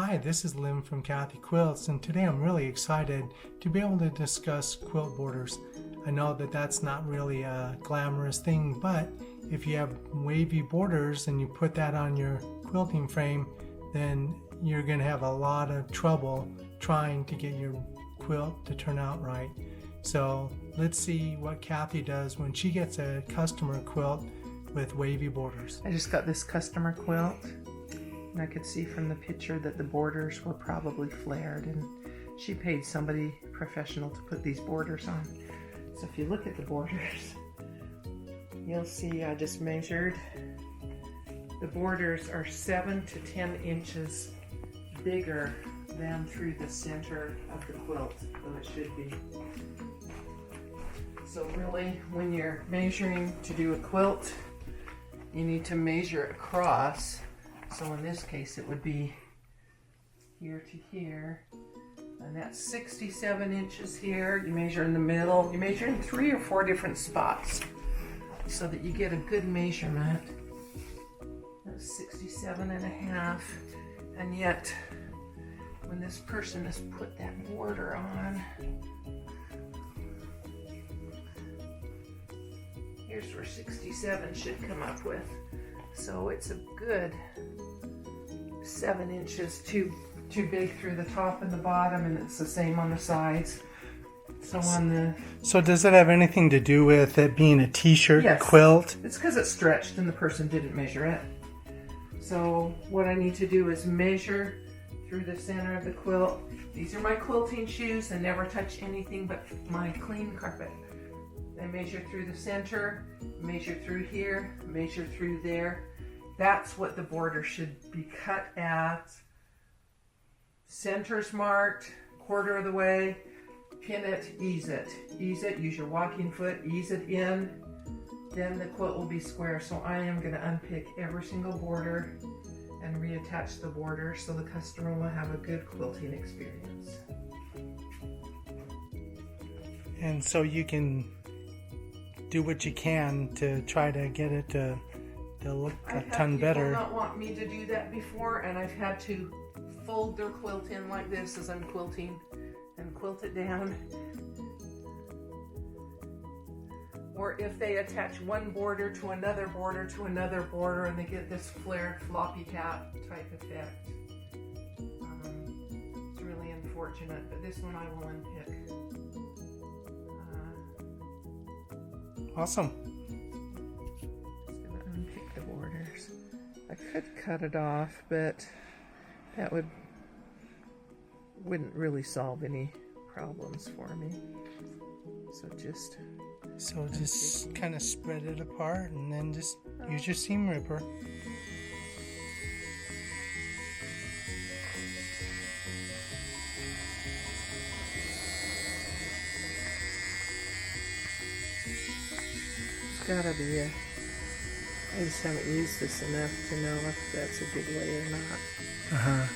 Hi, this is Lynn from Kathy Quilts, and today I'm really excited to be able to discuss quilt borders. I know that that's not really a glamorous thing, but if you have wavy borders and you put that on your quilting frame, then you're going to have a lot of trouble trying to get your quilt to turn out right. So let's see what Kathy does when she gets a customer quilt with wavy borders. I just got this customer quilt, and I could see from the picture that the borders were probably flared, and she paid somebody professional to put these borders on. So if you look at the borders, you'll see I just measured. The borders are 7 to 10 inches bigger than through the center of the quilt than it should be. So really, when you're measuring to do a quilt, you need to measure across. So in this case, it would be here to here, and that's 67 inches here. You measure in the middle. You measure in 3 or 4 different spots so that you get a good measurement. That's 67 and a half, and yet when this person has put that border on, here's where 67 should come up with. So it's a good 7 inches too big through the top and the bottom, and it's the same on the sides. So does it have anything to do with it being a t-shirt yes, quilt? It's because it's stretched and the person didn't measure it. So what I need to do is measure through the center of the quilt. These are my quilting shoes. I never touch anything but my clean carpet. I measure through the center, measure through here, measure through there. That's what the border should be cut at. Center's marked, quarter of the way. Pin it, ease it. Ease it, use your walking foot, ease it in. Then the quilt will be square. So I am going to unpick every single border and reattach the border so the customer will have a good quilting experience. And so you can do what you can to try to get it to look a ton better. I've had people not want me to do that before, and I've had to fold their quilt in like this as I'm quilting and quilt it down. Or if they attach one border to another border to another border and they get this flared floppy cap type effect. It's really unfortunate, but this one I will unpick. Awesome. Just gonna unpick the borders. I could cut it off, but that wouldn't really solve any problems for me. So just kind of spread it apart and then just use your seam ripper. Gotta be I just haven't used this enough to know if that's a good way or not.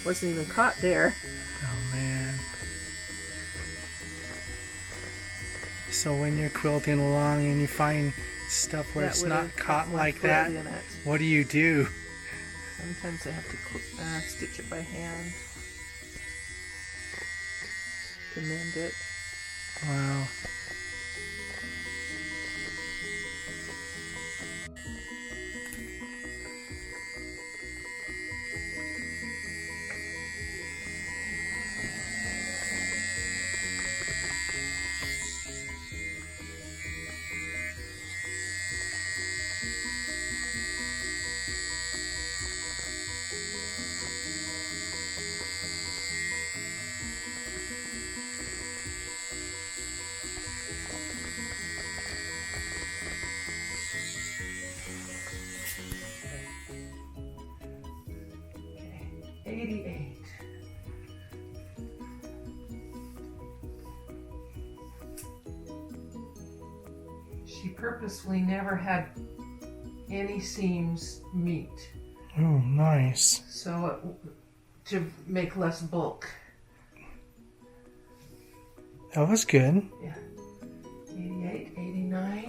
Wasn't even caught there. Oh man. So when you're quilting along and you find stuff where it's not caught like that, what do you do? Sometimes I have to stitch it by hand to mend it. Wow. Okay, 88. She purposely never had any seams meet. Oh, nice. So to make less bulk. That was good. Yeah. 88, 89.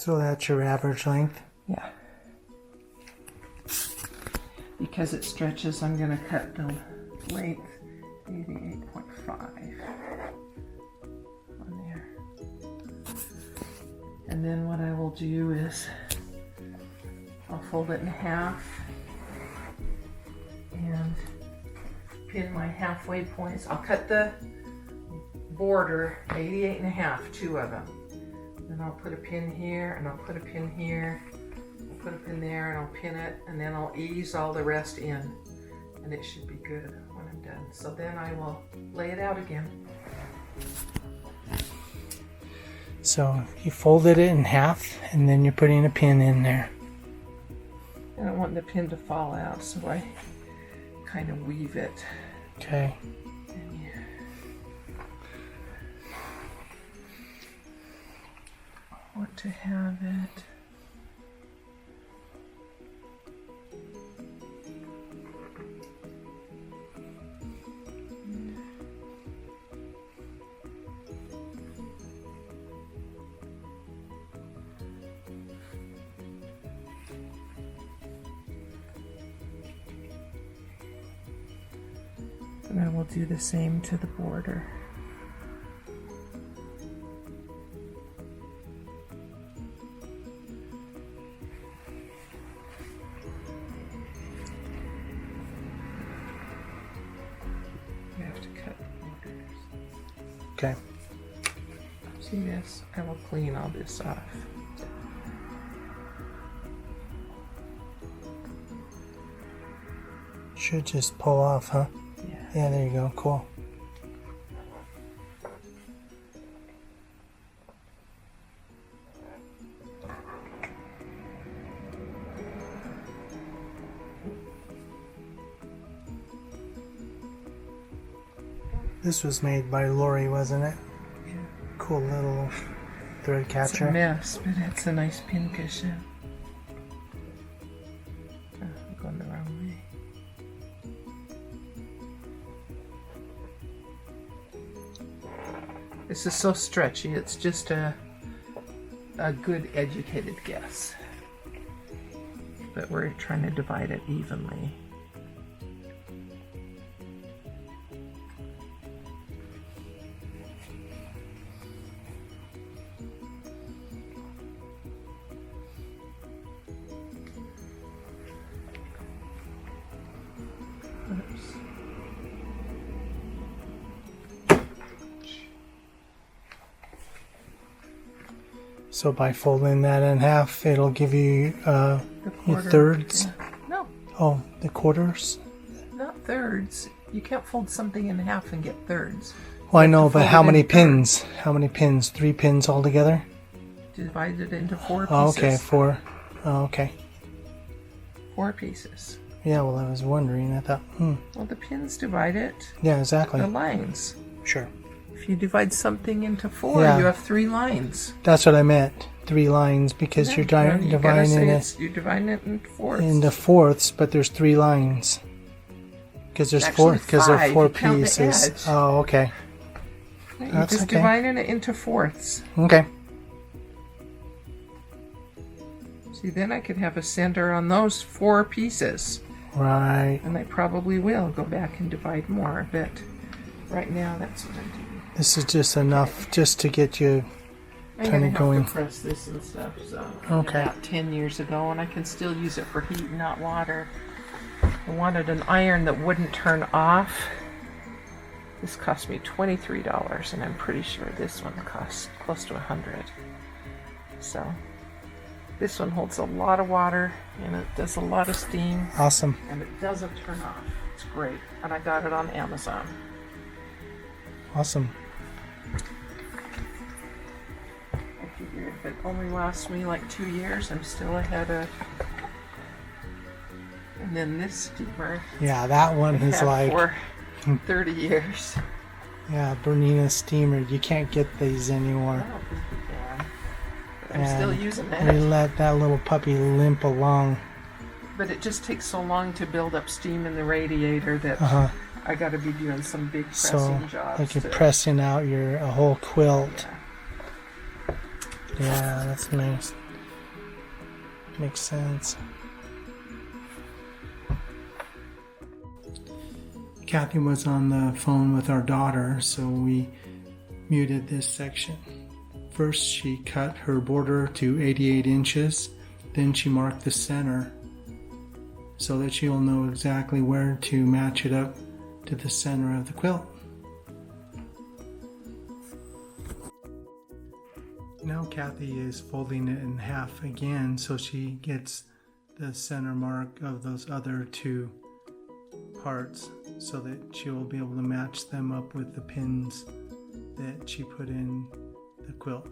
So that's your average length? Yeah. Because it stretches, I'm going to cut the length 88.5 on there. And then what I will do is I'll fold it in half and pin my halfway points. I'll cut the border 88.5, 2 of them. Then I'll put a pin here and I'll put a pin here. I'll put a pin there and I'll pin it, and then I'll ease all the rest in, and it should be good when I'm done. So then I will lay it out again. So you folded it in half and then you're putting a pin in there. I don't want the pin to fall out, so I kind of weave it. Okay. And you want to have it. And I will do the same to the border. You have to cut the borders. Okay. See this? I will clean all this off. Should just pull off, huh? Yeah, there you go. Cool. This was made by Lori, wasn't it? Yeah. Cool little thread It's a catcher. mess, but it's a nice pin cushion. Oh, I'm going the wrong way. This is so stretchy, it's just a good educated guess. But we're trying to divide it evenly. Oops. So by folding that in half, it'll give you The your quarter. thirds. Yeah. No, Oh, the quarters. not thirds. You can't fold something in half and get thirds. Well, I You have know, to but fold how it many in thirds. pins? How many pins? 3 pins altogether? Divide it into 4 Oh, pieces. okay, 4. Oh, okay. 4 pieces. Yeah, well, I was wondering. I thought, Well, the pins divide it. yeah, exactly. The lines. Sure. If you divide something into 4, Yeah. you have 3 lines. That's what I meant. 3 lines, because Yeah, you're well, you gotta dividing say it you're dividing it into fourths. into fourths, but there's 3 lines. Because there's Actually, 4, because there are 5. 4 You count the pieces. edge. Oh, okay. You're that's just okay. dividing it into fourths. Okay. See, then I could have a center on those 4 pieces. Right. And I probably will go back and divide more, but right now that's what I'm doing. This is just enough just to get you I'm Kinda gonna have going- to press this and stuff, so Okay. about 10 years ago, and I can still use it for heat, not water. I wanted an iron that wouldn't turn off. This cost me $23, and I'm pretty sure this one costs close to $100. So this one holds a lot of water, and it does a lot of steam, awesome. and it doesn't turn off. It's great, and I got it on Amazon. Awesome. I figure if it only lasts me like 2 years, I'm still ahead of. And then this steamer Yeah, that one is had like, for 30 years. yeah, Bernina steamer. You can't get these I anymore. don't think you can. But I'm still And using we it. let that little puppy limp along. But it just takes so long to build up steam in the radiator that Uh-huh. I got to be doing some big So, pressing jobs. like you're to- pressing out a whole quilt. Yeah. Yeah, that's nice. Makes sense. Kathy was on the phone with our daughter, so we muted this section. First, she cut her border to 88 inches. Then she marked the center so that she'll know exactly where to match it up to the center of the quilt. Now Kathy is folding it in half again so she gets the center mark of those other two parts so that she will be able to match them up with the pins that she put in the quilt.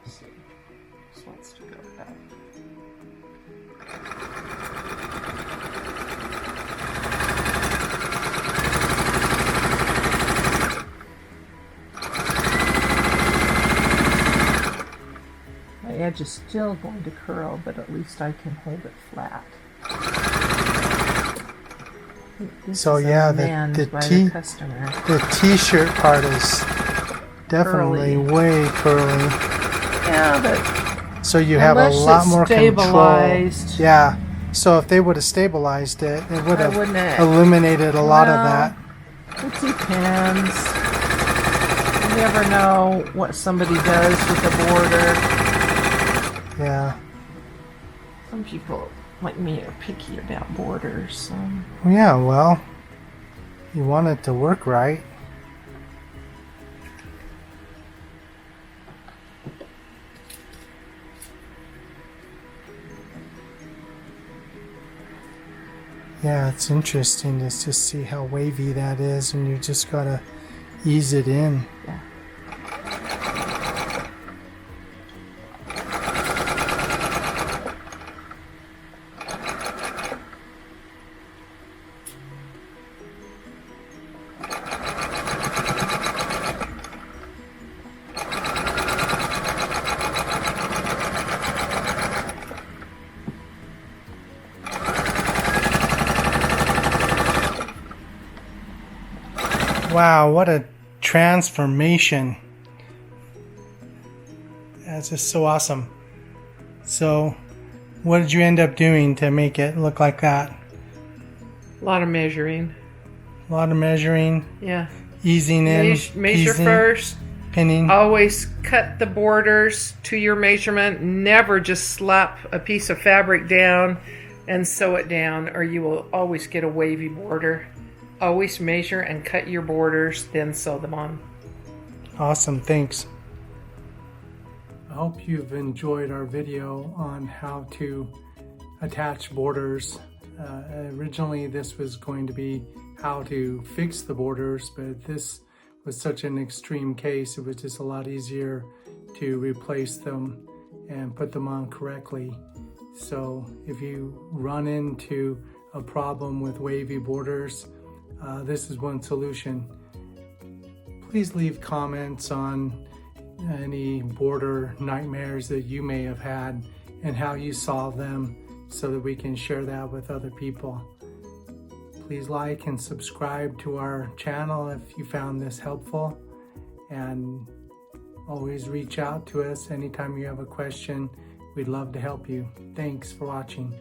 Let's see. This wants to go up. My edge is still going to curl, but at least I can hold it flat. This So is yeah, the t-shirt part is definitely curly. way curly. Yeah, but So you have a unless lot it's more stabilized. control. Yeah. So if they would have stabilized it, it would have wouldn't it? eliminated a lot of Well, that. it depends. You never know what somebody does with the border. Yeah. Some people like me are picky about borders. So. Yeah, well, you want it to work right. Yeah, it's interesting to just see how wavy that is, and you just gotta ease it in. Yeah. Wow, what a transformation. That's just so awesome. So, what did you end up doing to make it look like that? A lot of measuring. A lot of measuring, Yeah. easing in, Measure easing, first. pinning. Always cut the borders to your measurement. Never just slap a piece of fabric down and sew it down, or you will always get a wavy border. Always measure and cut your borders, then sew them on. Awesome, thanks. I hope you've enjoyed our video on how to attach borders. Originally this was going to be how to fix the borders, but this was such an extreme case, it was just a lot easier to replace them and put them on correctly. So if you run into a problem with wavy borders, this is one solution. Please leave comments on any border nightmares that you may have had and how you solve them so that we can share that with other people. Please like and subscribe to our channel if you found this helpful. And always reach out to us anytime you have a question. We'd love to help you. Thanks for watching.